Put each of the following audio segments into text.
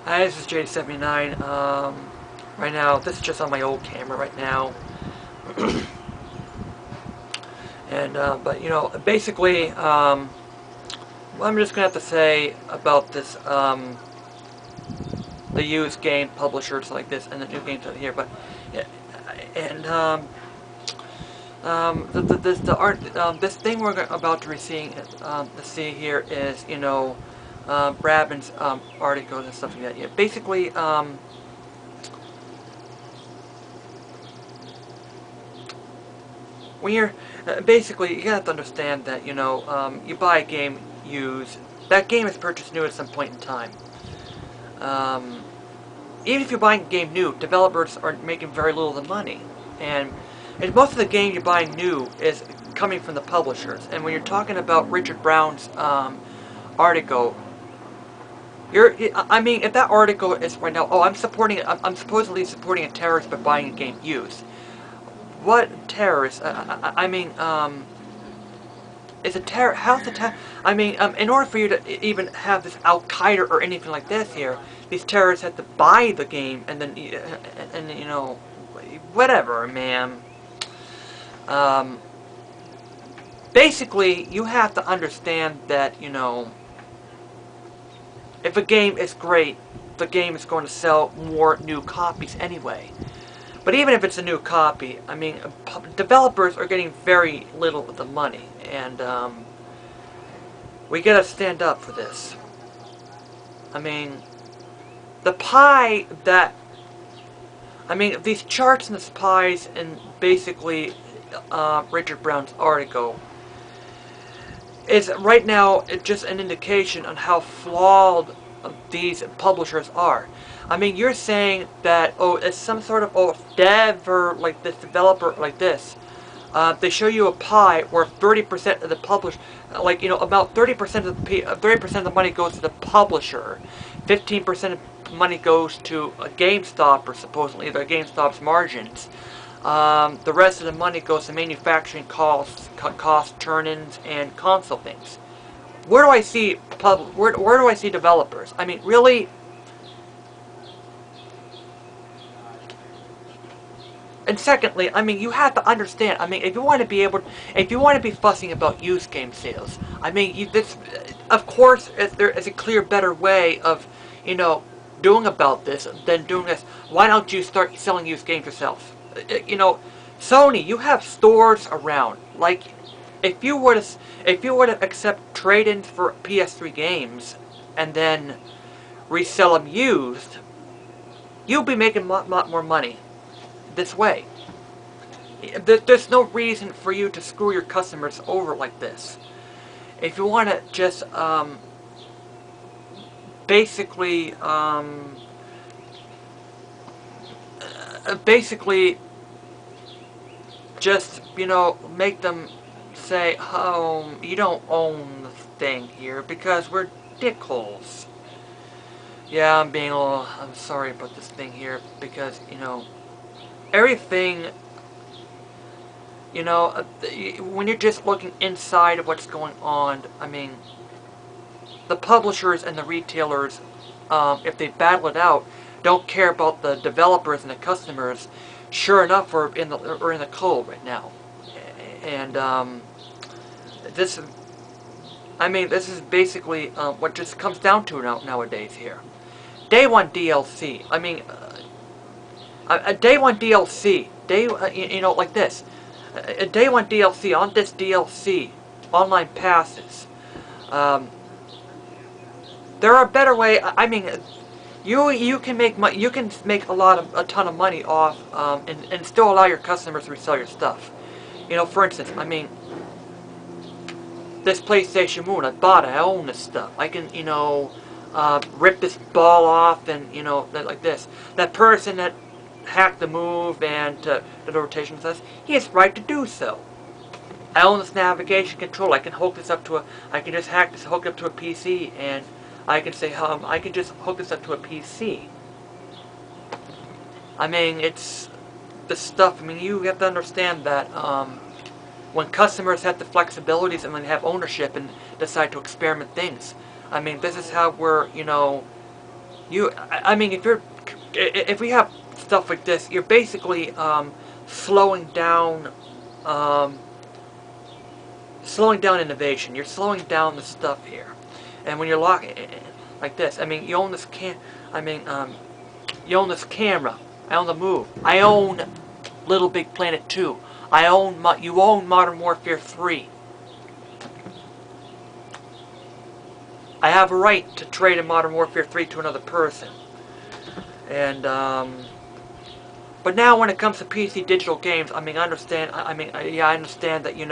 Hi, this is J79. Right now, this is just on my old camera right now. But basically, what I'm just gonna have to say about this, the used game publishers like this and the new games out here. But yeah, and this thing we're about to to see here is Rabin's articles and stuff like that. Yeah, basically. When you're basically, you have to understand that you buy a game used. That game is purchased new at some point in time. Um, Even if you're buying a game new, developers are making very little of the money, and most of the game you're buying new is coming from the publishers. And when you're talking about Richard Brown's article, I mean, if that article is right now, oh, I'm supposedly supporting a terrorist by buying a game used. What terrorist? I mean, is a terror? How's the terror? I mean, in order for you to even have this Al Qaeda or anything like this here, these terrorists have to buy the game and then, whatever, man. Um, Basically, you have to understand that if a game is great, the game is going to sell more new copies anyway. But even if it's a new copy, I mean, developers are getting very little of the money, and we gotta stand up for this. I mean, the pie that I mean, these charts and the pies and basically Richard Brown's article is right now just an indication on how flawed these publishers are. I mean, you're saying that, oh, it's some sort of dev or like this developer like this. They show you a pie where 30% of the publish, like about 30% of the 30% of the money goes to the publisher, 15% of money goes to a GameStop or supposedly the GameStop's margins. The rest of the money goes to manufacturing costs, turn-ins, and console things. Where do I see where do I see developers? I mean, really. And secondly, I mean, you have to understand. I mean, if you want to be fussing about used game sales, I mean, of course, if there is a clear, better way of, you know, doing about this than doing this. Why don't you start selling used games yourself? You know, Sony, you have stores around. Like, if you were to accept trade-ins for PS3 games, and then resell them used, you'll be making a lot more money this way. There's no reason for you to screw your customers over like this. If you want to just basically basically just make them say, "Oh, you don't own the thing here because we're dickholes." Yeah, I'm sorry about this thing here because everything when you're just looking inside of what's going on, I mean, the publishers and the retailers, if they battle it out, don't care about the developers and the customers. Sure enough, we're in the cold right now, and this, I mean, this is basically what just comes down to nowadays here. Day one DLC. I mean, a day one DLC. Like this. A day one DLC on this DLC, online passes. Um, there are better way. I mean, you can make a ton of money off, and still allow your customers to resell your stuff. For instance, I mean, this PlayStation Moon, I bought it. I own this stuff. I can rip this ball off and like this. That person that hacked the move and the rotation says he has right to do so. I own this navigation control. I can hook this up to I can just hack this, hook it up to a PC, and I can say, I can just hook this up to a PC. I mean, it's the stuff. I mean, you have to understand that when customers have the flexibilities and when they have ownership and decide to experiment things. I mean, this is how we're, I mean, if we have stuff like this, you're basically slowing down um, slowing down innovation. You're slowing down the stuff here. And when you're locking like this, I mean, you own this you own this camera. I own the Move. I own Little Big Planet 2. You own Modern Warfare 3. I have a right to trade in Modern Warfare 3 to another person. And but now when it comes to PC digital games, I mean, I understand. I understand that you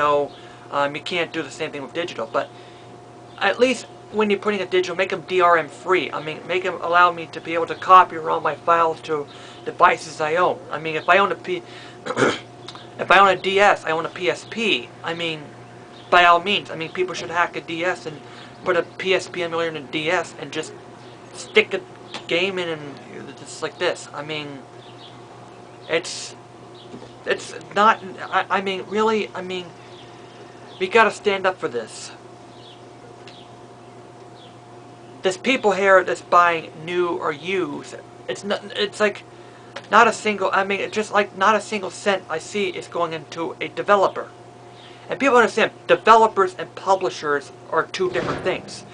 can't do the same thing with digital, but at least when you're putting a digital, make them DRM free. I mean, make them allow me to be able to copy around my files to devices I own. I mean, if I own if I own a DS, I own a PSP. I mean, by all means, I mean, people should hack a DS and put a PSP emulator in a DS and just stick a game in and just like this. I mean, it's not. I mean, really. I mean, we gotta stand up for this. There's people here that's buying new or used. It's like not a single. I mean, it's just like not a single cent I see is going into a developer. And people understand developers and publishers are two different things.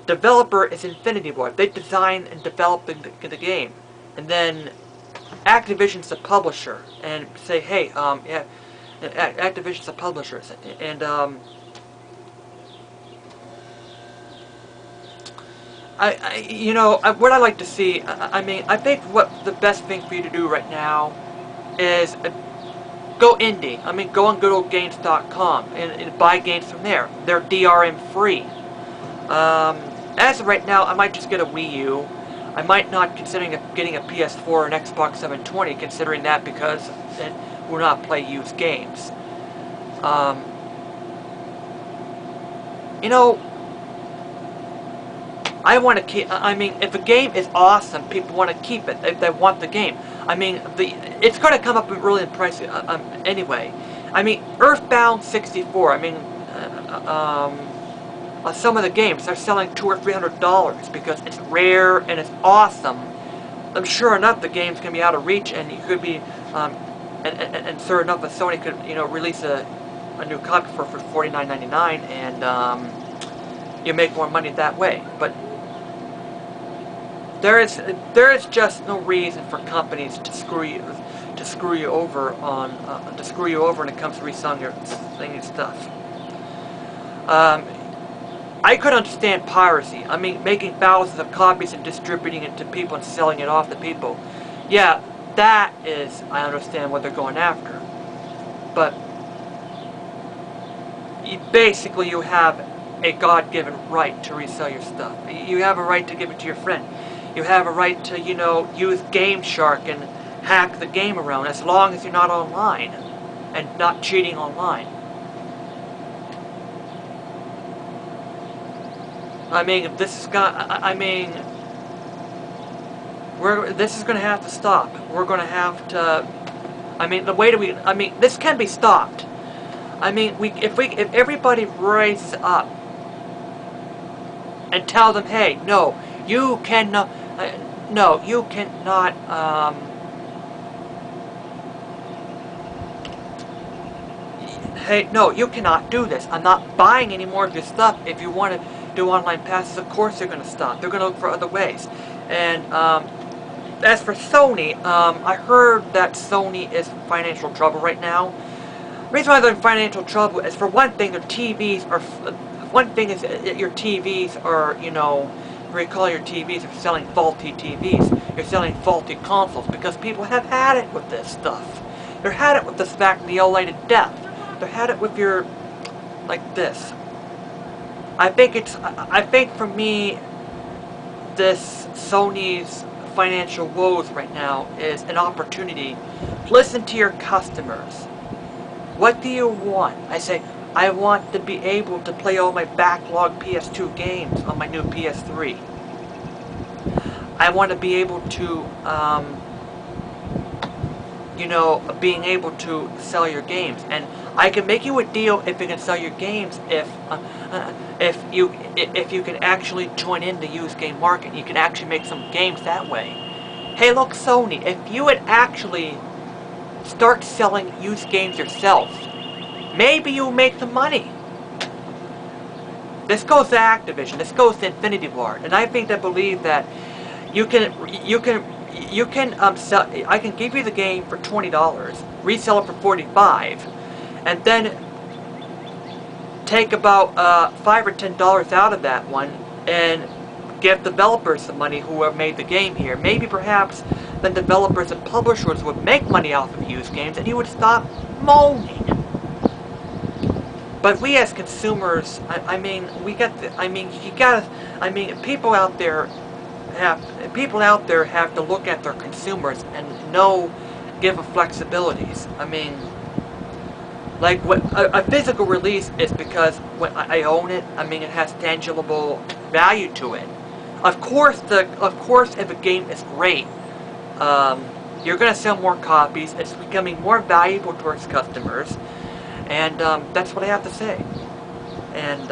Developer is Infinity Ward. They design and develop the game, and then Activision's the publisher, and say, hey, yeah, Activision's the publishers, and what I like to see, I mean, I think what the best thing for you to do right now is go indie. I mean, go on good old Games.com and buy games from there. They're DRM free. As of right now, I might just get a Wii U. I might not considering getting a PS4 or an Xbox 720, considering that because it will not play used games. You know, I want to keep. I mean, if a game is awesome, people want to keep it. If they want the game, I mean, it's going to come up really in price anyway. I mean, Earthbound 64. I mean, some of the games they're selling $200 or $300 because it's rare and it's awesome. I'm sure enough the game's going to be out of reach, and you could be, and sure enough, if Sony could release a new copy for $49.99, and you make more money that way. But there is just no reason for companies to screw you over when it comes to reselling your stuff. I could understand piracy. I mean, making thousands of copies and distributing it to people and selling it off to people. Yeah, that is, I understand what they're going after. But basically, you have a God-given right to resell your stuff. You have a right to give it to your friend. You have a right to, use Game Shark and hack the game around as long as you're not online and not cheating online. I mean, this is this is gonna have to stop. We're gonna have to. I mean, this can be stopped. I mean, if everybody rises up and tell them, hey, no, you cannot. No, you cannot. Hey, no, you cannot do this. I'm not buying any more of your stuff. If you want to do online passes, of course they're going to stop. They're going to look for other ways. And as for Sony, I heard that Sony is in financial trouble right now. The reason why they're in financial trouble is, for one thing, their TVs are. One thing is your TVs are, recall your TVs are selling faulty TVs. You're selling faulty consoles because people have had it with this stuff. They've had it with this back in the old light of death. They've had it with your, like this. I think for me, this Sony's financial woes right now is an opportunity. Listen to your customers. What do you want? I say, I want to be able to play all my backlog PS2 games on my new PS3. I want to be able to, being able to sell your games. And I can make you a deal if you can sell your games if you can actually join in the used game market. You can actually make some games that way. Hey, look, Sony, if you would actually start selling used games yourself, maybe you'll make some money. This goes to Activision. This goes to Infinity Ward, and I believe that you can sell. I can give you the game for $20, resell it for $45, and then take about $5 or $10 out of that one and give developers some money who have made the game here. Maybe perhaps then developers and publishers would make money off of used games, and you would stop moaning. But we as consumers, I mean, we got. I mean, you gotta. I mean, people out there have to look at their consumers and give them flexibilities. I mean, like what a physical release is because when I own it, I mean, it has tangible value to it. Of course, if a game is great, you're gonna sell more copies. It's becoming more valuable towards customers. And that's what I have to say. And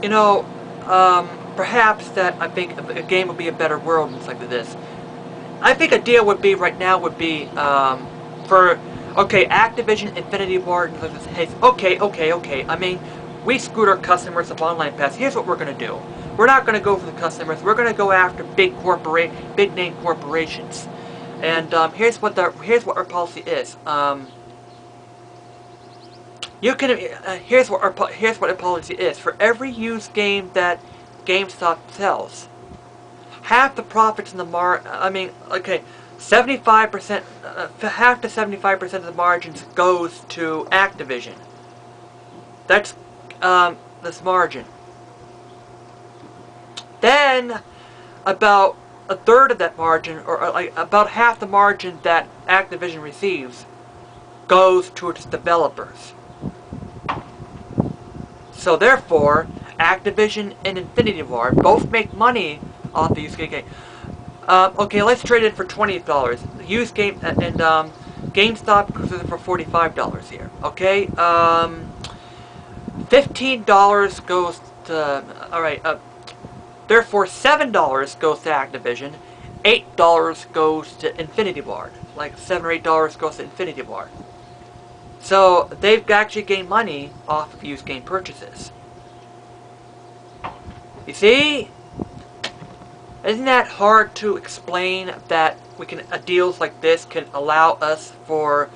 you know, perhaps that I think a game would be a better world and like this. I think a deal would be right now would be Activision, Infinity Ward, okay. I mean, we screwed our customers of Online Pass. Here's what we're gonna do. We're not gonna go for the customers. We're gonna go after big name corporations. And here's what our policy is. Here's what our policy is. For every used game that GameStop sells, half the profits in the 75%, half to 75% of the margins goes to Activision. That's this margin. Then about a third of that margin, or like about half the margin that Activision receives, goes to its developers. So therefore, Activision and Infinity Ward both make money off the used game. Okay, let's trade it for $20. Used game and GameStop goes for $45 here. Okay, $15 goes to. All right. Therefore, $7 goes to Activision. $8 goes to Infinity Ward. Like $7 or $8 goes to Infinity Ward. So they've actually gained money off of used game purchases. You see? Isn't that hard to explain that deals like this can allow us for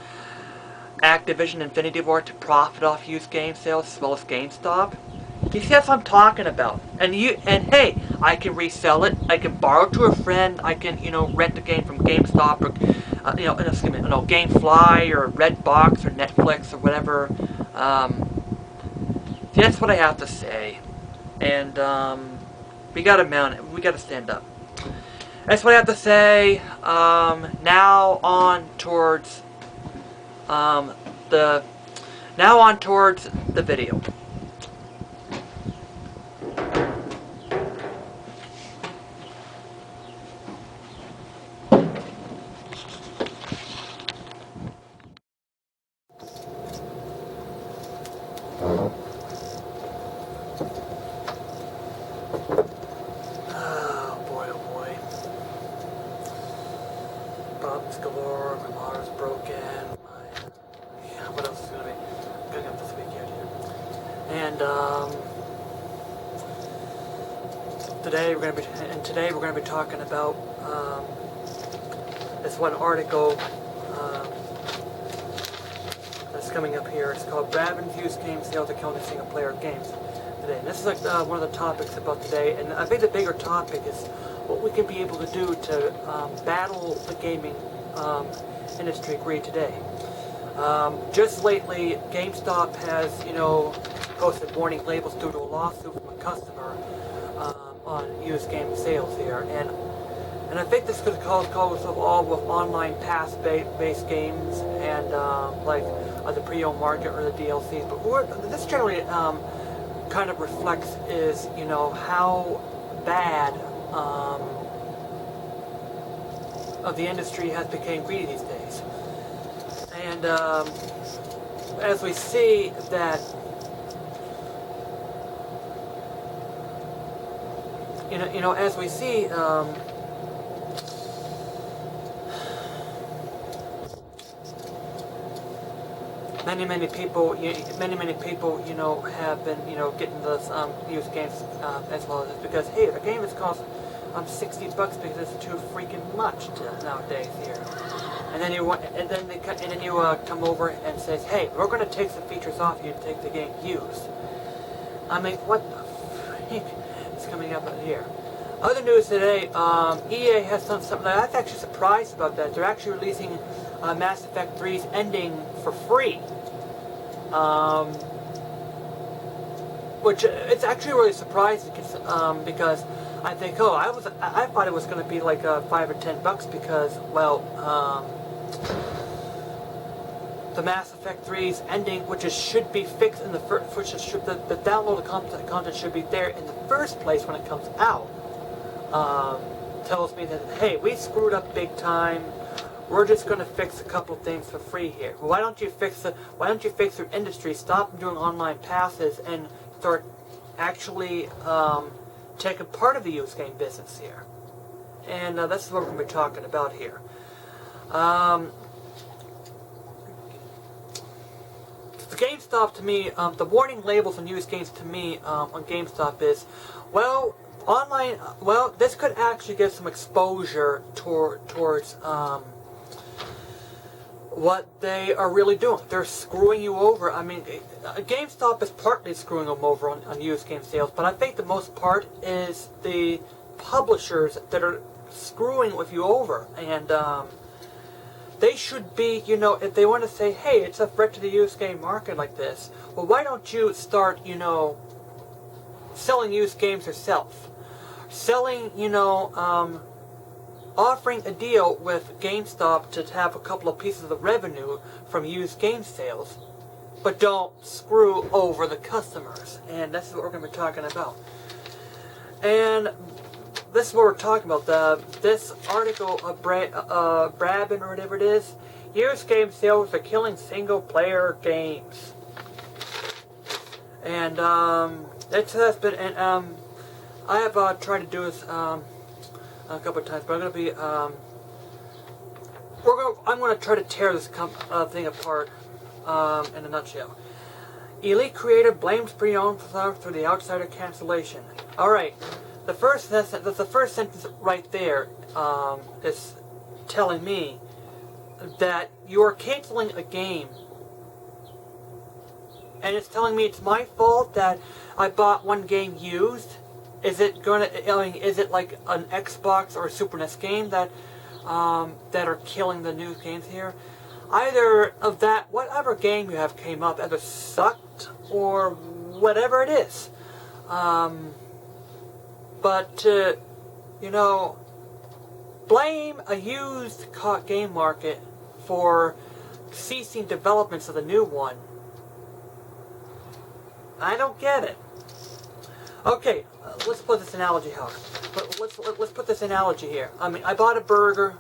Activision Infinity Ward to profit off used game sales as well as GameStop? You see, that's what I'm talking about. And hey, I can resell it. I can borrow to a friend. I can, rent the game from GameStop or, GameFly or Redbox or Netflix or whatever. See, that's what I have to say. And we gotta mount it. We gotta stand up. That's what I have to say. Now on towards the video. Problems galore, my motor's broken, what else is going to be going up this weekend here? And today we're going to be talking about this one article that's coming up here. It's called Raven's Used Game Sales Account of Single Player Games today. And this is like one of the topics about today, and I think the bigger topic is what we can be able to do to battle the gaming industry greed today. Just lately, GameStop has, posted warning labels due to a lawsuit from a customer on used game sales here, and And I think this could cause of all with online pass-based games and like the pre-owned market or the DLCs. But this generally kind of reflects is, you know, how bad of the industry has become greedy these days. And as we see that, as we see, many people, you know, have been, you know, getting this used games as well as because hey, the game is cost $60 because it's too freaking much nowadays here. And then you come over and says, hey, we're going to take some features off you and take the game used. I mean, what the freak is coming up out here? Other news today, EA has done something that I was actually surprised about that. They're actually releasing Mass Effect 3's ending for free. Which it's actually really surprising because I think, oh, I thought it was going to be like $5 or $10 because, well, the Mass Effect 3's ending, which should be fixed in the first, the downloaded content should be there in the first place when it comes out. Tells me that, hey, we screwed up big time. We're just going to fix a couple things for free here. Why don't you fix your industry? Stop doing online passes and start actually taking part of the used game business here. And that's what we're going to be talking about here. The GameStop to me, the warning labels on used games to me on GameStop is, well, online. Well, this could actually give some exposure towards what they are really doing. They're screwing you over. I mean, GameStop is partly screwing them over on used game sales, but I think the most part is the publishers that are screwing with you over. And they should be, you know, if they want to say, hey, it's a threat to the used game market like this, well, why don't you start, you know, selling used games yourself? Selling, you know, offering a deal with GameStop to have a couple of pieces of revenue from used game sales, but don't screw over the customers. And that's what we're going to be talking about. And this is what we're talking about. This article of Brabin or whatever it is, used game sales are killing single-player games. And it has been, and I have tried to do this a couple of times, but I'm going to be, I'm going to try to tear this thing apart in a nutshell. Elite creator blames pre-owned for the outsider cancellation. All right, the first sentence right there is telling me that you are canceling a game, and it's telling me it's my fault that I bought one game used. Is it gonna? I mean, is it like an Xbox or a Super NES game that are killing the new games here? Either of that, whatever game you have came up, either sucked or whatever it is. But you know, blame a used game market for ceasing developments of the new one. I don't get it. Okay, let's put this analogy here. Let's put this analogy here. I mean, I bought a burger.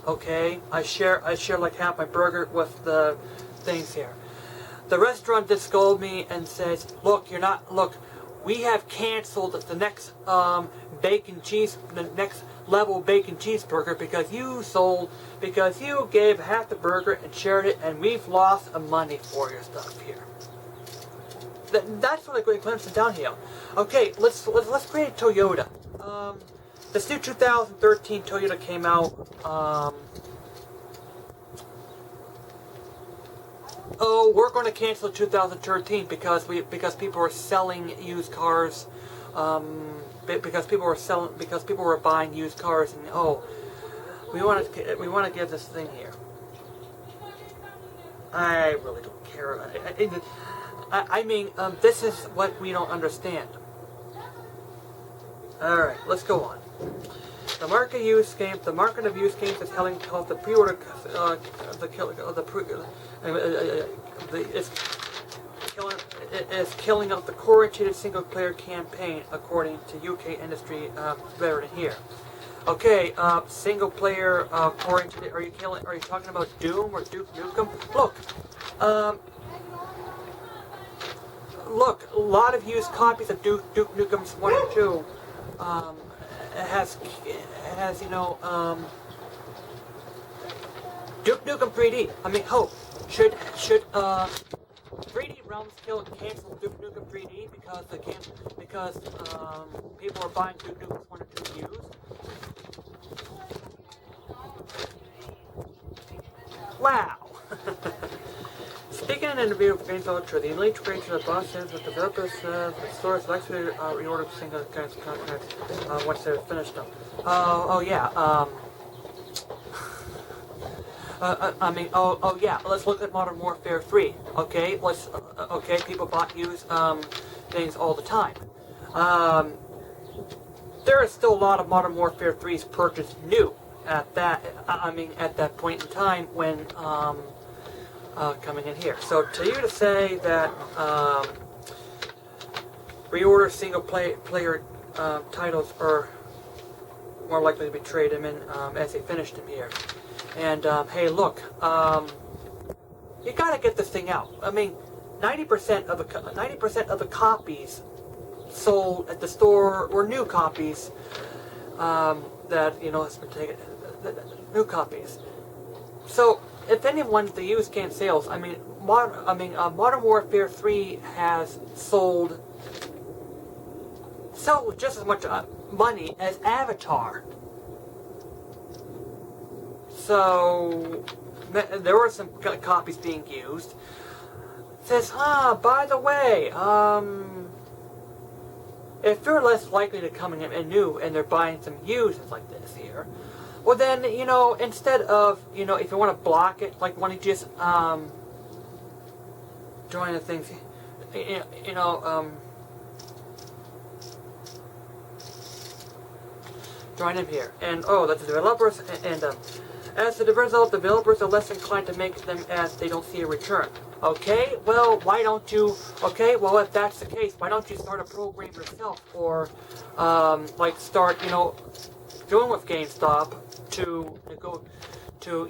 Okay, I share like half my burger with the things here. The restaurant just scolded me and says, "Look, we have canceled the next next level bacon cheeseburger because you gave half the burger and shared it, and we've lost money for your stuff here." That's what it glimpses down here. Okay, let's create a Toyota. This new 2013 Toyota came out. Oh, we're going to cancel 2013 because people were selling used cars. Because people were buying used cars, and oh, we want to give this thing here. I really don't care. I mean, this is what we don't understand. Alright, let's go on. The market of used games is telling of the pre-order is killing out the core-oriented single-player campaign, according to UK industry veteran here. Okay, single-player core-oriented. Are you talking about Doom or Duke Nukem? Look, a lot of used copies of Duke Nukem's 1 and 2 has Duke Nukem 3D. I mean, should 3D Realms cancel Duke Nukem 3D because people are buying Duke Nukem 1 and 2 used? Wow. Speaking in an interview with Gamestop, the elite creator of boss says that the developers the stores likely to reorder single kinds of contracts once they're finished them. Yeah. Let's look at Modern Warfare 3. Okay, people bought used things all the time. There is still a lot of Modern Warfare 3s purchased new at that point in time when coming in here. So to you to say that reorder single player titles are more likely to be traded in as they finished them here. And hey, look, you gotta get this thing out. I mean, 90% of the copies sold at the store were new copies that has been taken. New copies. So if anyone, the used game sales, Modern Warfare 3 has sold just as much money as Avatar. So there were some copies being used. It says, by the way, if they're less likely to come in new and they're buying some used like this here, well then, instead of, if you want to block it, like when you just join the things, join them here. And that's the developers, and as the developers are less inclined to make them as they don't see a return. Okay, well, why don't you, well, if that's the case, why don't you start a program yourself, or, start, doing with GameStop to go to,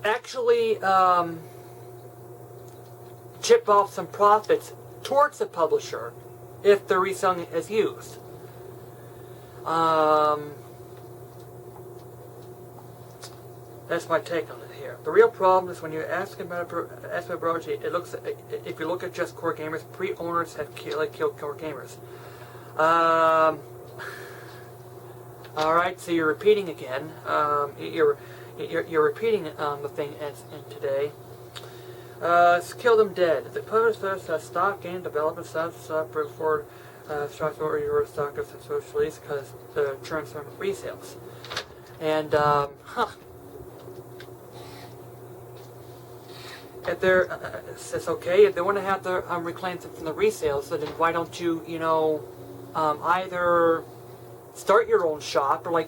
actually, chip off some profits towards the publisher if the reselling is used. That's my take on it here. The real problem is when you ask about broadly, it looks, if you look at just core gamers, pre-owners have killed core gamers. All right, so you're repeating again. You're repeating the thing in today. Kill them dead. The publisher stock game development stops before stocks over your stock of social release because the churns from resales. And if they're says okay, if they want to have the reclaim from the resales, so then why don't you either start your own shop or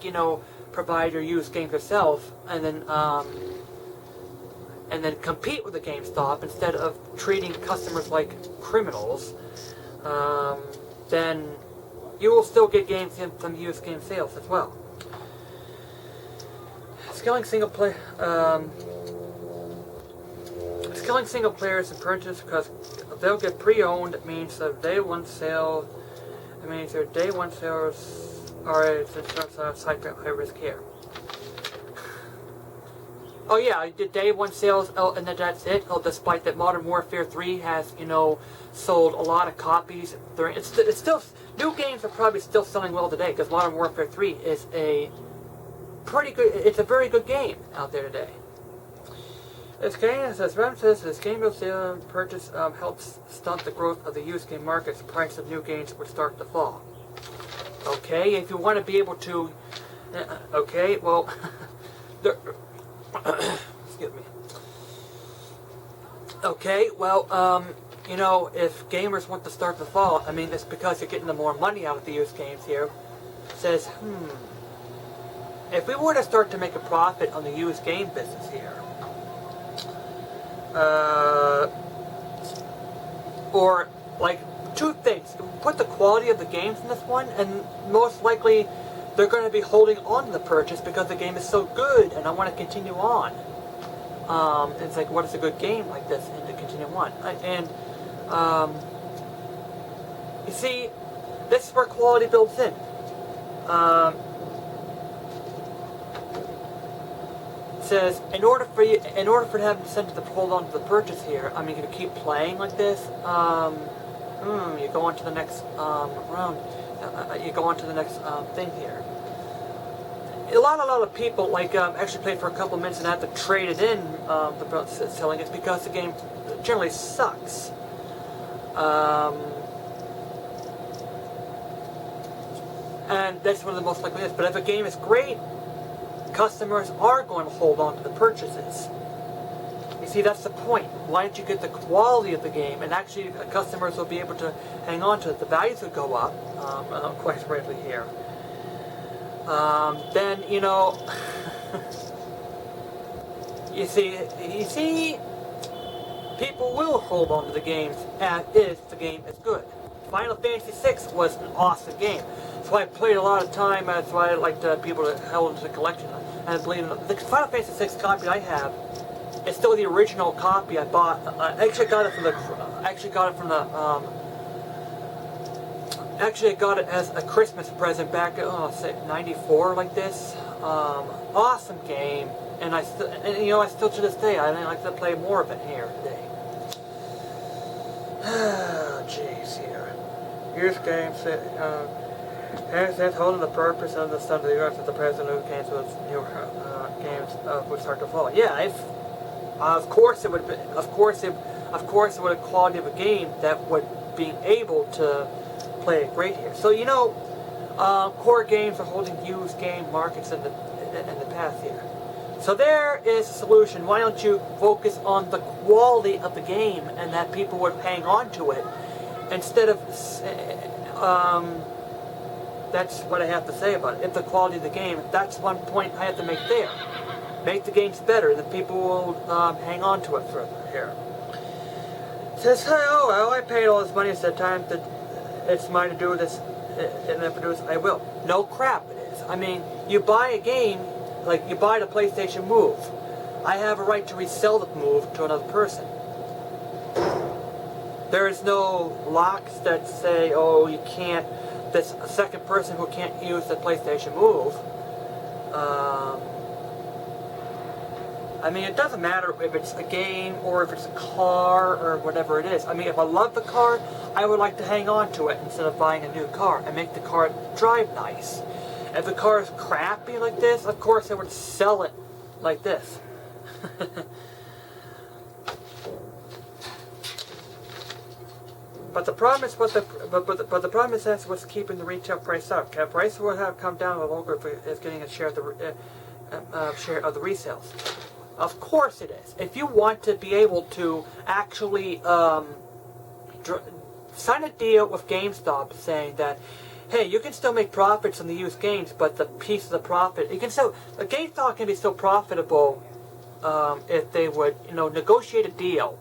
provide your used games yourself, and then compete with the GameStop instead of treating customers like criminals. Then you will still get games in some used game sales as well. Scaling single players and purchase because they'll get pre-owned means that day one sale. It means their day one sales are high risk here. Oh yeah, the day one sales, and then that's it. Despite that, Modern Warfare 3 has sold a lot of copies. It's still new games are probably still selling well today because Modern Warfare 3 is a pretty good. It's a very good game out there today. This game, as Ram says, this game of sale and purchase helps stunt the growth of the used game markets. The price of new games would start to fall. Okay, if you want to be able to, okay, well, excuse me. Okay, well, you know, if gamers want to start to fall, I mean, it's because you're getting the more money out of the used games here. Says, if we were to start to make a profit on the used game business here, or like two things, put the quality of the games in this one, and most likely they're going to be holding on to the purchase because the game is so good and I want to continue on. It's like, what is a good game like this, and to continue on. You see, this is where quality builds in. Says in order for them to send to hold on to the purchase here, I mean, you keep playing like this. You go on to the next round. You go on to the next thing here. A lot of people like actually played for a couple of minutes and had to trade it in. The selling it because the game generally sucks. And that's one of the most likely is. But if a game is great, customers are going to hold on to the purchases. You see, that's the point. Why don't you get the quality of the game, and actually customers will be able to hang on to it. The values will go up quite greatly here. Then, you know, you see, people will hold on to the games as if the game is good. Final Fantasy VI was an awesome game. That's why I played a lot of time. That's why I liked people to held into the collection. And believe it or not, the Final Fantasy VI copy I have is still the original copy I bought. I actually got it as a Christmas present back, say '94, like this. Awesome game, and I still to this day I like to play more of it here today. Oh, jeez, here. Here's games that's holding the purpose of the stuff of the earth of the present new games with new games would start to fall. Yeah, of course it would be, of course it would have quality of a game that would be able to play it great here. So, you know, core games are holding used game markets in the past here. So there is a solution. Why don't you focus on the quality of the game and that people would hang on to it instead of that's what I have to say about it. If the quality of the game, that's one point I have to make there. Make the games better, and people will hang on to it further here. It says, oh, well, I paid all this money at the time that it's mine to do this, and then produce, I will. No crap it is. I mean, you buy a game, like you buy the PlayStation Move. I have a right to resell the Move to another person. There is no locks that say, oh, you can't, this second person who can't use the PlayStation Move. I mean, it doesn't matter if it's a game or if it's a car or whatever it is. I mean, if I love the car, I would like to hang on to it instead of buying a new car and make the car drive nice. If the car is crappy like this, of course I would sell it like this. But the problem is the problem is that's what's keeping the retail price up. The price will have come down a little longer if it's getting a share of the resales. Of course it is. If you want to be able to actually sign a deal with Gamestop saying that, hey, you can still make profits on the used games, but the piece of the profit, you can still, a GameStop can be still profitable if they would, negotiate a deal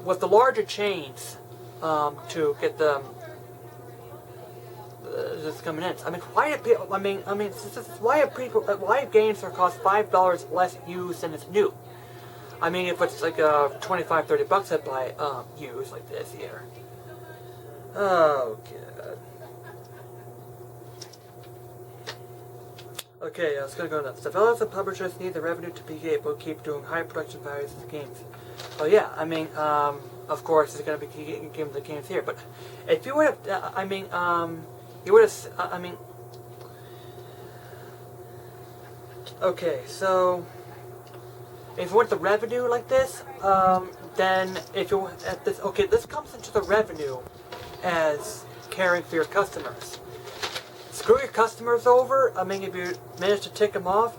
with the larger chains to get them this coming in. I mean, why have people? Why have games that cost $5 less used than it's new? I mean, if it's like $25-30 I buy used like this here. Oh god. Okay, I was gonna go nuts. Developers and publishers need the revenue to be able to keep doing high production values of the games. Oh yeah, I mean, of course, it's gonna be giving the games here. But if you would have, you would have, okay, so if you want the revenue like this, then if you at this, okay, this comes into the revenue as caring for your customers. Screw your customers over. I mean, if you manage to tick them off,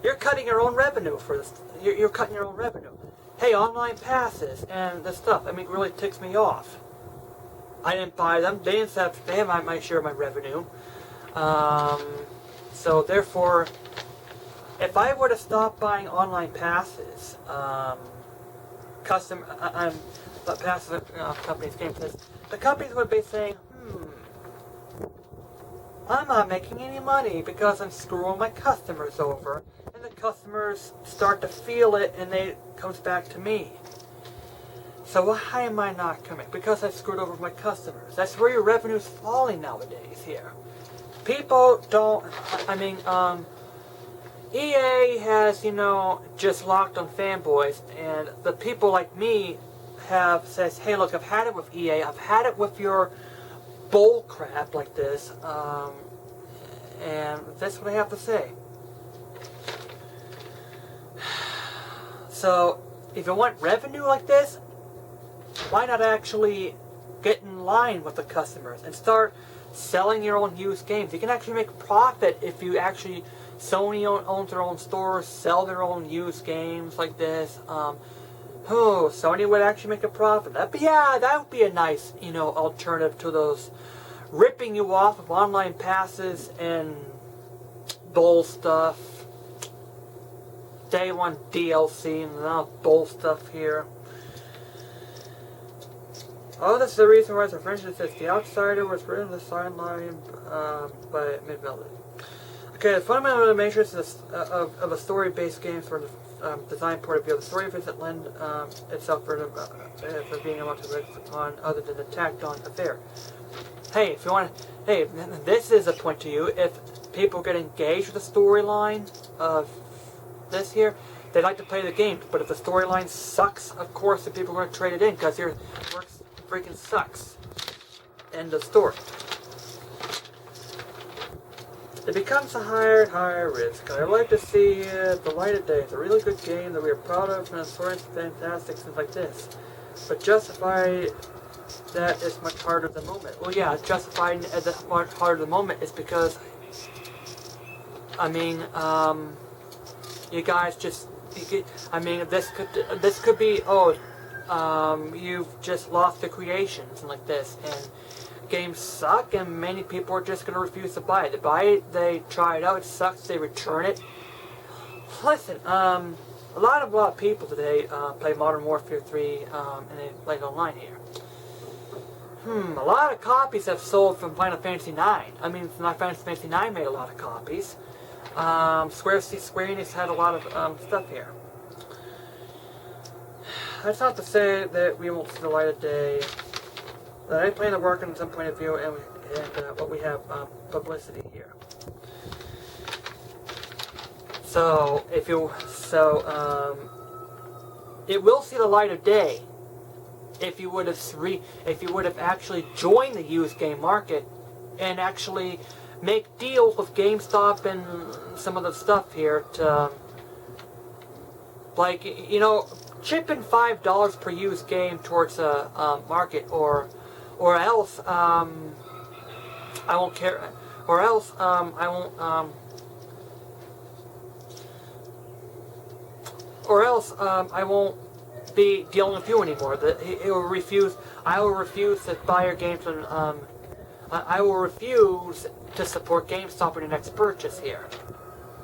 you're cutting your own revenue for this. You're cutting your own revenue. hey, online passes and this stuff. I mean, it really ticks me off. I didn't buy them. They didn't have. They have my share of my revenue. So therefore, if I were to stop buying online passes, passive companies came to this, the companies would be saying, I'm not making any money because I'm screwing my customers over, and the customers start to feel it, and it comes back to me. So why am I not coming? Because I screwed over my customers. That's where your revenue's falling nowadays here. People don't, EA has, just locked on fanboys, and the people like me says, hey, look, I've had it with EA, I've had it with your bull crap like this, and that's what I have to say. So, if you want revenue like this, why not actually get in line with the customers and start selling your own used games? You can actually make a profit if you actually, Sony owns their own stores, sell their own used games like this. Sony would actually make a profit. That would be a nice, alternative to those ripping you off of online passes and bull stuff. Day one DLC and now bull stuff here. Oh, this is the reason why, for instance, says The Outsider was written on the sideline by Mid-Melody. Okay, the fundamental matrix of a story-based game from the design point of view, the story doesn't lend itself for being able to live on other than the tacked-on affair. Hey, if you want to, hey, this is a point to you. If people get engaged with the storyline of this here, they like to play the game. But if the storyline sucks, of course, the people are going to trade it in because your work freaking sucks. End of story. It becomes a higher and higher risk. I'd like to see the light of day. It's a really good game that we are proud of, and the story is fantastic, things like this. But justify that is much harder at the moment. Well, yeah, justifying at the much harder at the moment is because, you guys just, this could be, you've just lost the creations and like this, and games suck, and many people are just going to refuse to buy it. They buy it, they try it out, it sucks, they return it. Listen, a lot of people today play Modern Warfare 3, and they play it online here. A lot of copies have sold from Final Fantasy IX. Final Fantasy IX made a lot of copies. Square Enix had a lot of stuff here. That's not to say that we won't see the light of day. I plan to work on some point of view, and what we have publicity here. So it will see the light of day if you would have actually joined the used game market and actually make deals with GameStop and some of the stuff here to, chip in $5 per used game towards a market, or else I won't care, or else I won't, or else I won't be dealing with you anymore. I will refuse to buy your games, and I will refuse to support GameStop in your next purchase here,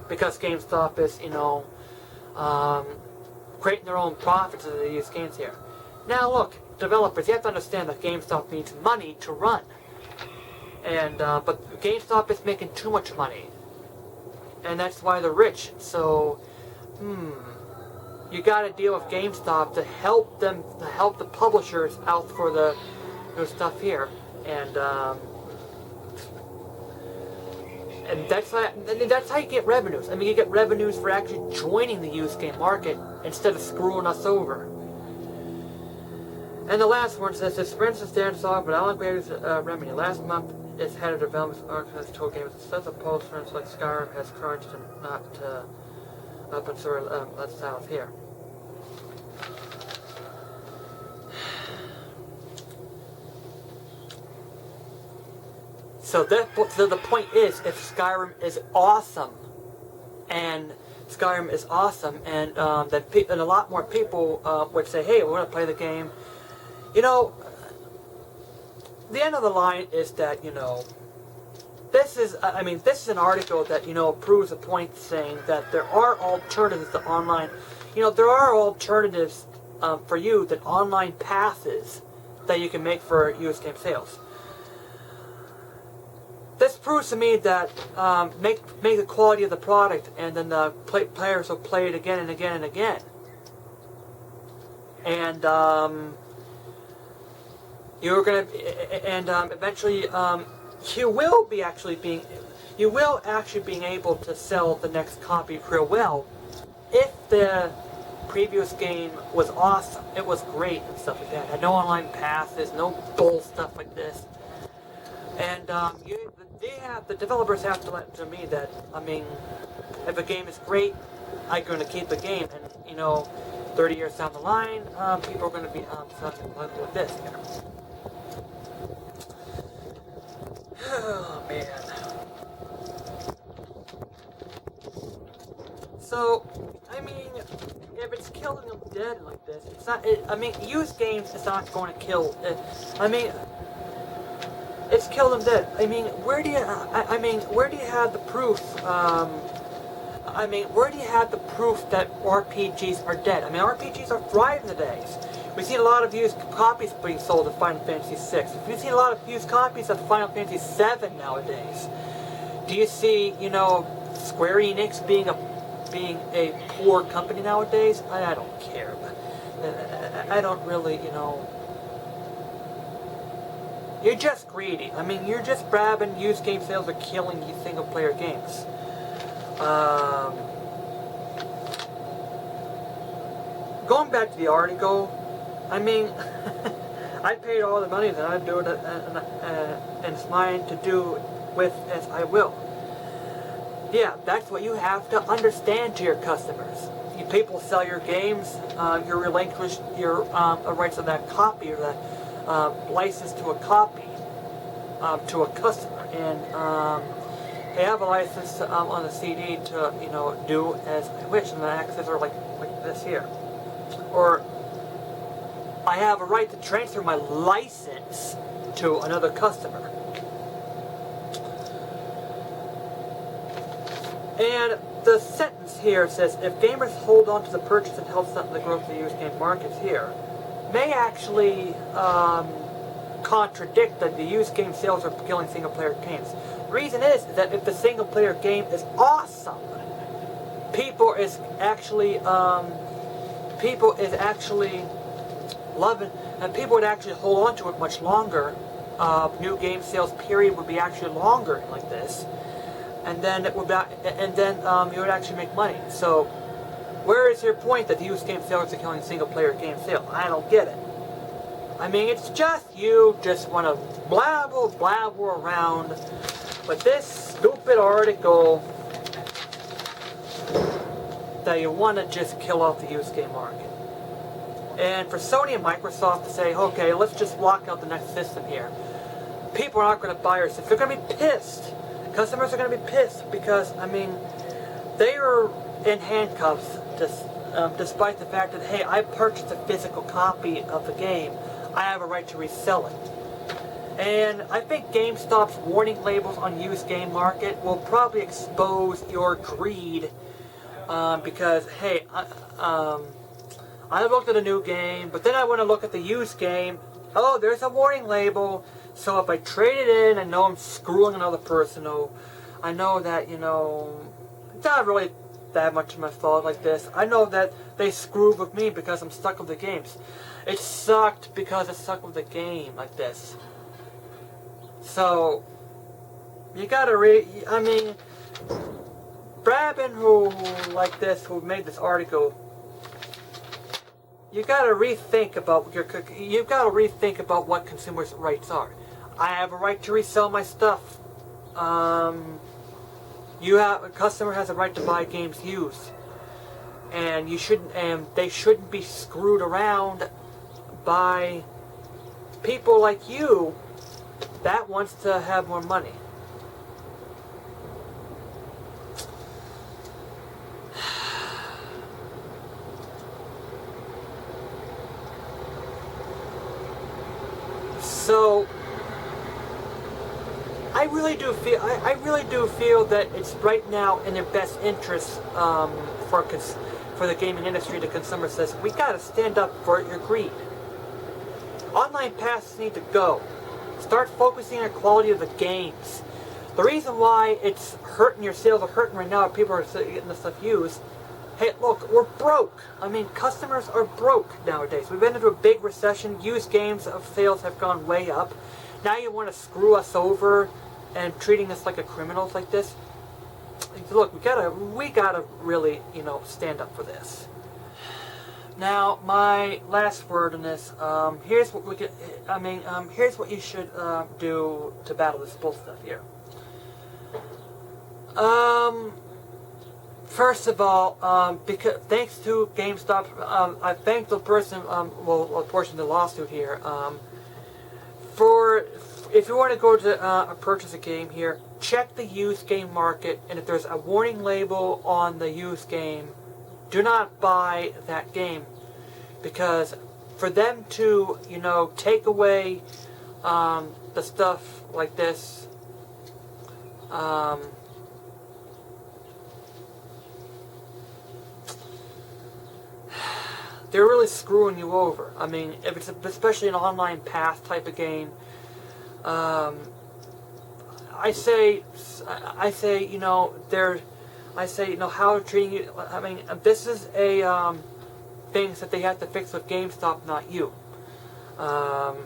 because GameStop is, creating their own profits as they use games here. Now look, developers, you have to understand that GameStop needs money to run, and but GameStop is making too much money, and that's why they're rich. So, you got to deal with GameStop to help them, to help the publishers out for the stuff here, and that's how you get revenues. You get revenues for actually joining the used game market instead of screwing us over. And the last one says, this for instance stands off, but Alan Wave's remedy. Last month, its head of development organized told games that the post, for instance, like Skyrim has crunched and not up and sort of let's south here. So the point is, if Skyrim is awesome, and Skyrim is awesome, and and a lot more people would say, hey, we want to play the game. You know, the end of the line is that, you know, this is an article that, you know, proves a point saying that there are alternatives to online. You know, there are alternatives for you than online passes that you can make for used game sales. This proves to me that make the quality of the product, and then the players will play it again and again and again. And you're gonna, and eventually you will actually being able to sell the next copy real well if the previous game was awesome. It was great and stuff like that. It had no online passes, no bull stuff like this. And the developers have to let to me that, I mean, if a game is great, I'm going to keep the game. And, you know, 30 years down the line, people are going to be something like this here. Oh, man. So, I mean, if it's killing them dead like this, it's not. I mean, used games is not going to kill. It's killed them dead. I mean, where do you? Where do you have the proof? Where do you have the proof that RPGs are dead? I mean, RPGs are thriving nowadays. We've seen a lot of used copies being sold of Final Fantasy VI. We've seen a lot of used copies of Final Fantasy VII nowadays. Do you see, you know, Square Enix being a poor company nowadays? I don't care. I don't really, you know. You're just greedy. I mean, you're just grabbing used game sales are killing you single-player games. Going back to the article, I mean, I paid all the money that I do it, and it's mine to do with as I will. Yeah, that's what you have to understand to your customers. You people sell your games, you relinquish your rights of that copy or that license to a copy to a customer, and they have a license on the CD to, you know, do as I wish, and the access are like this here, or I have a right to transfer my license to another customer. And the sentence here says, if gamers hold on to the purchase and help set the growth of the used game markets here, may actually contradict that the used game sales are killing single-player games. The reason is that if the single-player game is awesome, people is actually loving, and people would actually hold on to it much longer. New game sales period would be actually longer like this, and then it would you would actually make money. So, where is your point that the used game sales are killing single-player game sales? I don't get it. I mean, it's just you just want to blabber around with this stupid article that you want to just kill off the used game market. And for Sony and Microsoft to say, okay, let's just block out the next system here. People are not going to buy our system. They're going to be pissed. Customers are going to be pissed because, I mean, they are in handcuffs despite the fact that, hey, I purchased a physical copy of the game. I have a right to resell it. And I think GameStop's warning labels on used game market will probably expose your greed because, hey, I looked at a new game, but then I want to look at the used game. Oh, there's a warning label. So if I trade it in, I know I'm screwing another person. I know that, you know, it's not really that much of my fault like this. I know that they screwed with me because I'm stuck with the games. It sucked because I stuck with the game like this. So, you gotta I mean, Brabin who made this article, you gotta rethink about what consumers' rights are. I have a right to resell my stuff. A customer has a right to buy games used, and they shouldn't be screwed around by people like you that wants to have more money. So I really do feel that it's right now in their best interest for the gaming industry. The consumer says we got to stand up for your greed. Online passes need to go. Start focusing on the quality of the games. The reason why it's hurting your sales are hurting right now, people are getting this stuff used. Hey, look, we're broke. I mean, customers are broke nowadays. We've been into a big recession. Used games of sales have gone way up. Now you want to screw us over and treating us like a criminals like this. Look, we gotta really, stand up for this. Now, my last word on this. Here's what here's what you should do to battle this bull stuff here. First of all, because thanks to GameStop, I thank the person, a portion of the lawsuit here, if you want to go to purchase a game here, check the used game market, and if there's a warning label on the used game, do not buy that game, because for them to, take away the stuff like this, they're really screwing you over. I mean, if it's especially an online path type of game, I say, how they're treating you. I mean, this is a things that they have to fix with GameStop, not you. Well,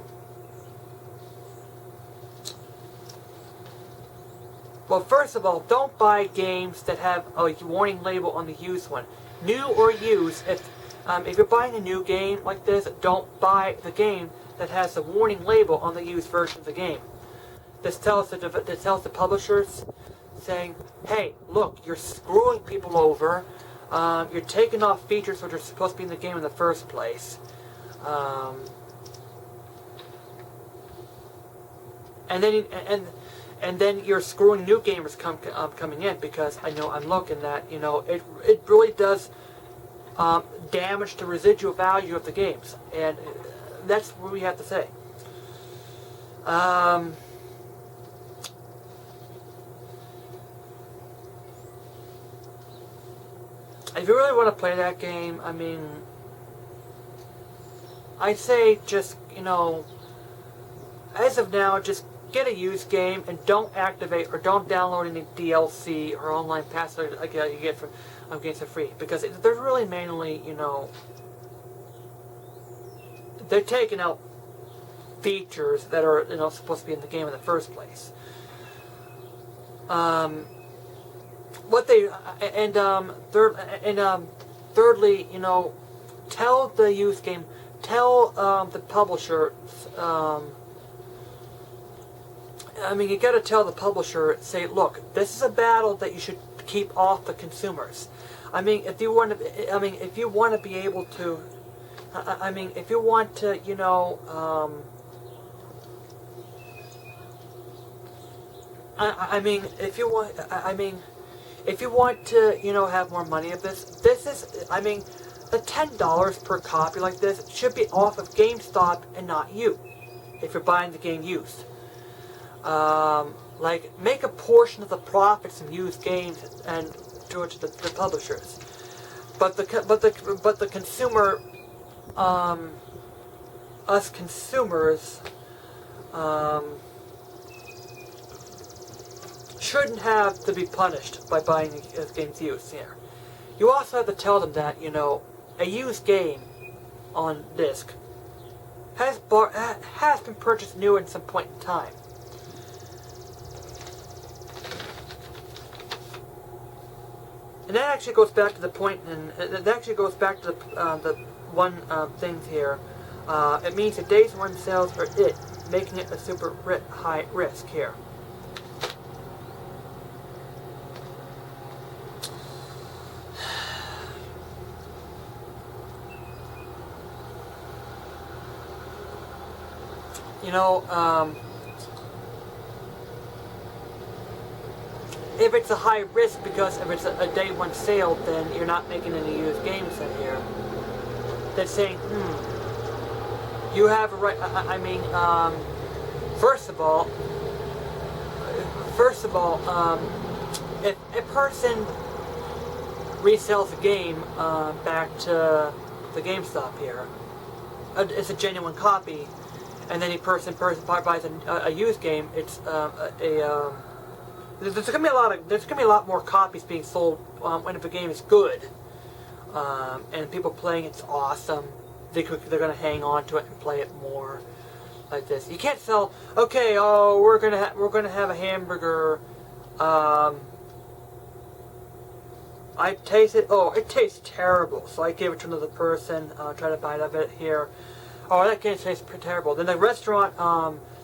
first of all, don't buy games that have a warning label on the used one, new or used. If you're buying a new game like this, don't buy the game that has the warning label on the used version of the game. This tells the publishers, saying, hey, look, you're screwing people over. You're taking off features which are supposed to be in the game in the first place. And then you're screwing new gamers coming in, because I know I'm looking at, it really does damage the residual value of the games, and that's what we have to say. If you really want to play that game, I mean, I'd say just, as of now, just get a used game and don't activate or don't download any DLC or online pass that you get for games for free, because they're really mainly, they're taking out features that are supposed to be in the game in the first place. Thirdly, tell the used game, tell the publisher. You got to tell the publisher, say, look, this is a battle that you should keep off the consumers. If you want to be able to, if you want to, if you want to, have more money of this is, the $10 per copy like this should be off of GameStop and not you, if you're buying the game used. Make a portion of the profits from used games and do it to the publishers. But the consumer, us consumers, shouldn't have to be punished by buying games used here. You also have to tell them that, a used game on disc has been purchased new at some point in time. And that actually goes back to the point, and that actually goes back to the one thing here. It means the days one sales are it, making it a super high risk here. If it's a high risk, because if it's a day one sale, then you're not making any used games in here. They're saying, you have a right, First of all, if a person resells a game back to the Gamestop here, it's a genuine copy, and then a person buys a used game. It's there's gonna be a lot more copies being sold when if a game is good, and people playing it's awesome. They're gonna hang on to it and play it more. Like this, you can't sell. Okay, oh, we're gonna have a hamburger. I tasted. Oh, it tastes terrible. So I gave it to another person. Try to buy it here. Oh, that game tastes terrible. Then the restaurant.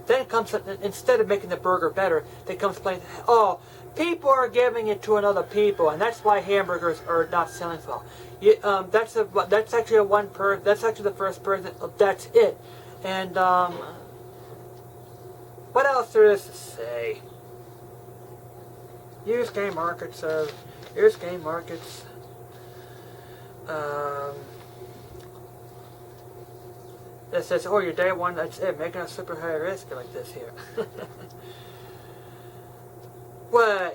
Then it comes instead of making the burger better, they come explain. Oh, people are giving it to another people, and that's why hamburgers are not selling so well. That's actually one person. That's actually the first person. That's it. And what else there is to say? Used game markets. Used game markets. It says, "Oh, your day one. That's it. Making a super high risk like this here." Well.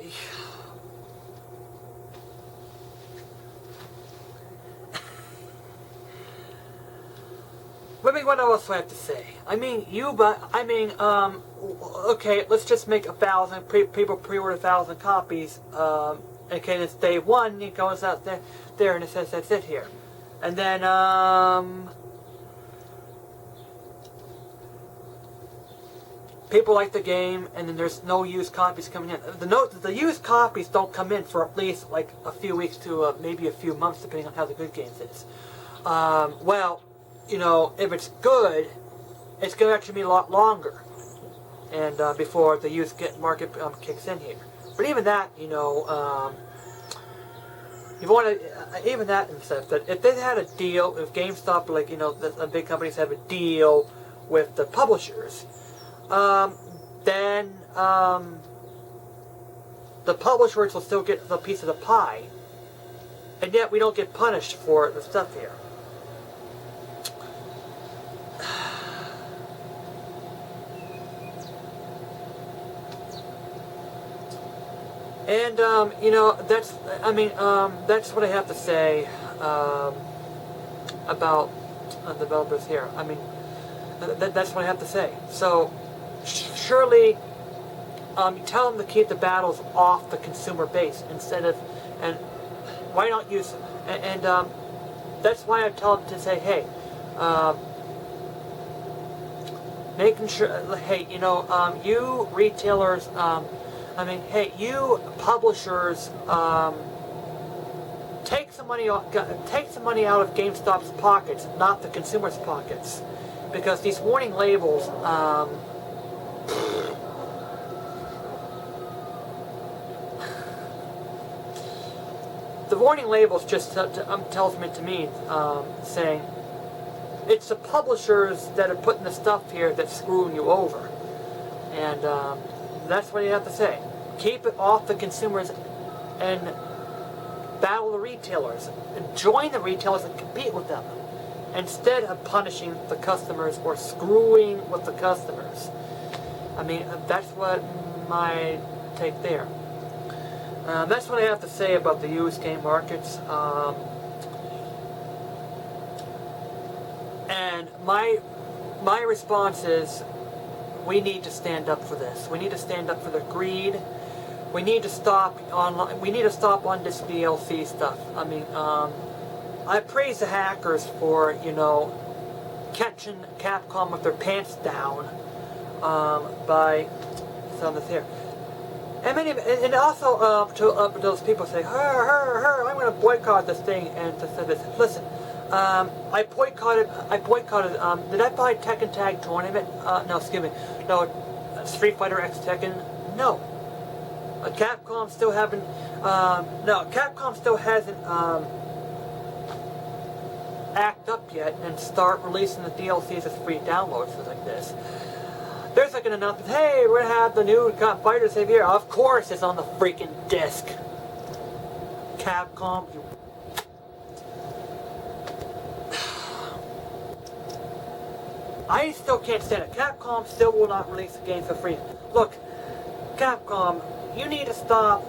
I mean, what else do I have to say? I mean, okay, let's just make 1,000, people pre-order 1,000 copies, okay, it's day one, it goes out there, and it says that's it here. And then, people like the game, and then there's no used copies coming in. The used copies don't come in for at least, like, a few weeks to maybe a few months, depending on how the good games is. Well, you know, if it's good, it's going to actually be a lot longer, and before the used market kicks in here. But even that, you know, you want to even that and stuff. That if they had a deal, if GameStop, like you know, the big companies have a deal with the publishers, then the publishers will still get a piece of the pie, and yet we don't get punished for the stuff here. And, you know, that's what I have to say, about developers here. I mean, that's what I have to say. So, surely, you tell them to keep the battles off the consumer base instead of, and why not use, and that's why I tell them to say, hey, making sure, hey, you know, you retailers, hey, you publishers, take some money out of GameStop's pockets, not the consumer's pockets, because these warning labels, the warning labels just tells me to me, saying it's the publishers that are putting the stuff here that's screwing you over, and that's what you have to say. Keep it off the consumers and battle the retailers. And join the retailers and compete with them instead of punishing the customers or screwing with the customers. I mean, that's what my take there. That's what I have to say about the used game markets. And my response is, we need to stand up for this. We need to stand up for the greed. We need to stop online. We need to stop on this DLC stuff. I mean, I praise the hackers for, you know, catching Capcom with their pants down by some of this here. And also to those people say, I'm going to boycott this thing, and to say this. Listen. I boycotted, did I buy Tekken Tag Tournament? No, excuse me. No, Street Fighter X Tekken? No. Capcom still haven't, Capcom still hasn't, act up yet and start releasing the DLCs as free downloads like this. There's like an announcement, hey, we're gonna have the new fighter save here. Of course it's on the freaking disc. Capcom, you... I still can't stand it. Capcom still will not release the game for free. Look, Capcom, you need to stop.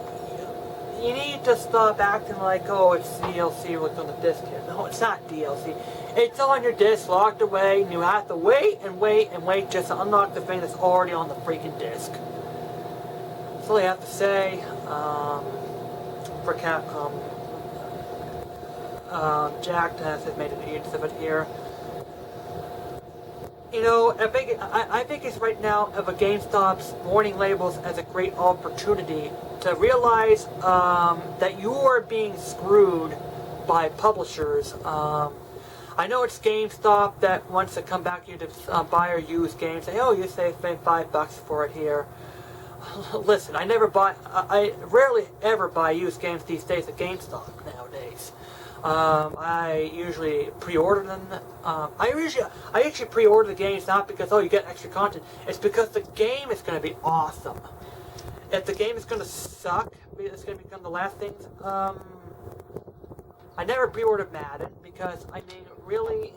You need to stop acting like, oh, it's DLC what's on the disc here. No, it's not DLC. It's on your disc, locked away, and you have to wait and wait and wait just to unlock the thing that's already on the freaking disc. That's all I have to say for Capcom. Jack has made an use of it here. You know, I think it's right now of a GameStop's warning labels as a great opportunity to realize that you are being screwed by publishers. I know it's GameStop that wants to come back here to buy or use games. Say, oh, you saved $5 for it here. Listen, I rarely ever buy used games these days at GameStop nowadays. I usually pre-order them. I actually pre-order the games not because, oh, you get extra content. It's because the game is going to be awesome. If the game is going to suck, it's going to become the last things. I never pre-ordered Madden because, I mean, really,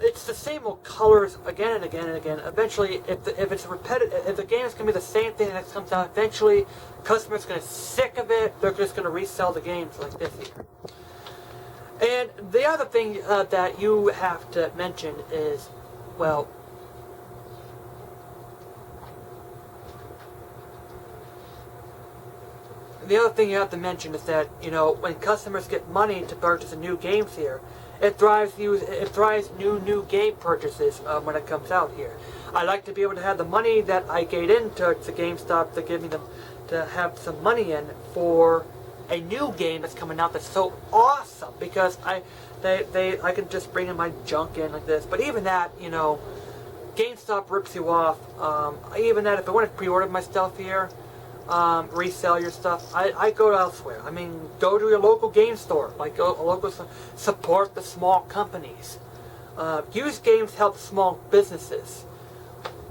it's the same old colors again and again and again. Eventually, if it's repetitive, if the game is going to be the same thing that comes out, eventually, customers are going to get sick of it. They're just going to resell the games like this here. And the other thing that you have to mention is, well, the other thing you have to mention is that, you know, when customers get money to purchase the new games here, it drives new game purchases when it comes out here. I like to be able to have the money that I get into GameStop to give me to have some money in for a new game that's coming out that's so awesome, because I can just bring in my junk in like this. But even that, you know, GameStop rips you off. Even that, if I want to pre-order my stuff here, resell your stuff, I go elsewhere. I mean, go to your local game store, like support the small companies. Used games help small businesses.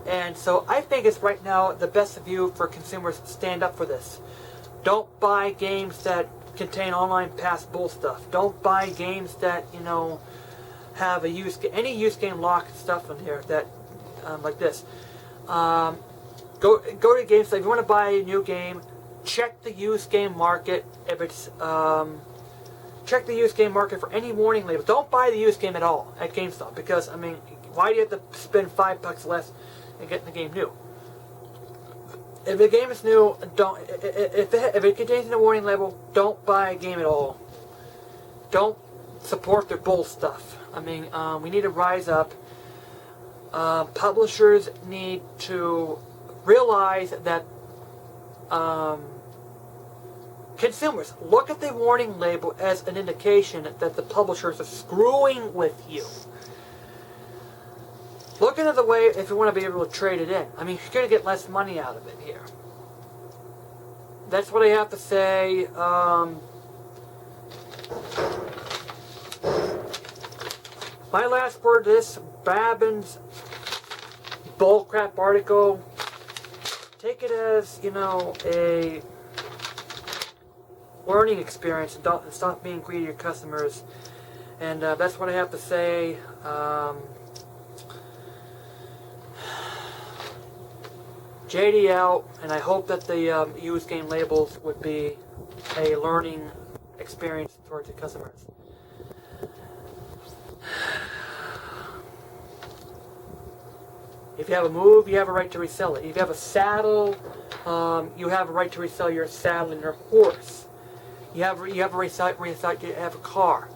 And so I think it's right now the best of you for consumers to stand up for this. Don't buy games that contain online pass bull stuff. Don't buy games that, you know, have any used game lock stuff in here that like this. Go to GameStop. If you want to buy a new game, check the used game market. If it's check the used game market for any warning label. Don't buy the used game at all at GameStop, because, I mean, why do you have to spend $5 less and get the game new? If the game is new, don't. If it contains a warning label, don't buy a game at all. Don't support their bull stuff. I mean, we need to rise up. Publishers need to realize that consumers look at the warning label as an indication that the publishers are screwing with you. Look at it the way if you want to be able to trade it in. I mean, you're going to get less money out of it here. That's what I have to say. My last word to this Babin's bullcrap article, take it as, you know, a learning experience, and stop being greedy to your customers. And that's what I have to say. JD out, and I hope that the used game labels would be a learning experience towards the customers. If you have a move, you have a right to resell it. If you have a saddle, you have a right to resell your saddle and your horse. You have a right to have a car.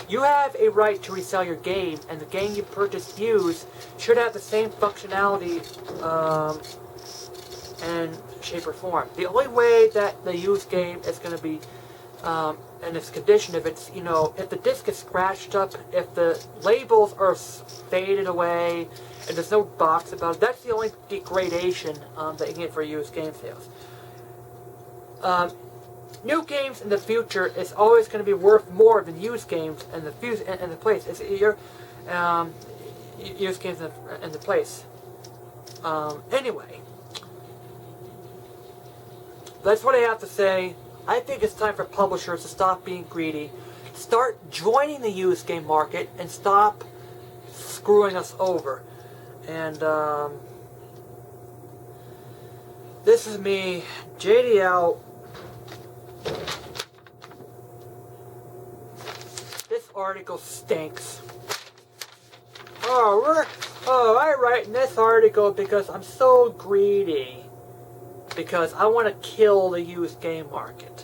You have a right to resell your game, and the game you purchased used should have the same functionality and shape or form. The only way that the used game is going to be in its condition, if it's, you know, if the disc is scratched up, if the labels are faded away, and there's no box about it, that's the only degradation that you can get for used game sales. New games in the future is always going to be worth more than used games in the place. It's your used games in the place. Anyway, that's what I have to say. I think it's time for publishers to stop being greedy, start joining the used game market, and stop screwing us over. And this is me, JDL. This article stinks. I write in this article because I'm so greedy. Because I want to kill the used game market.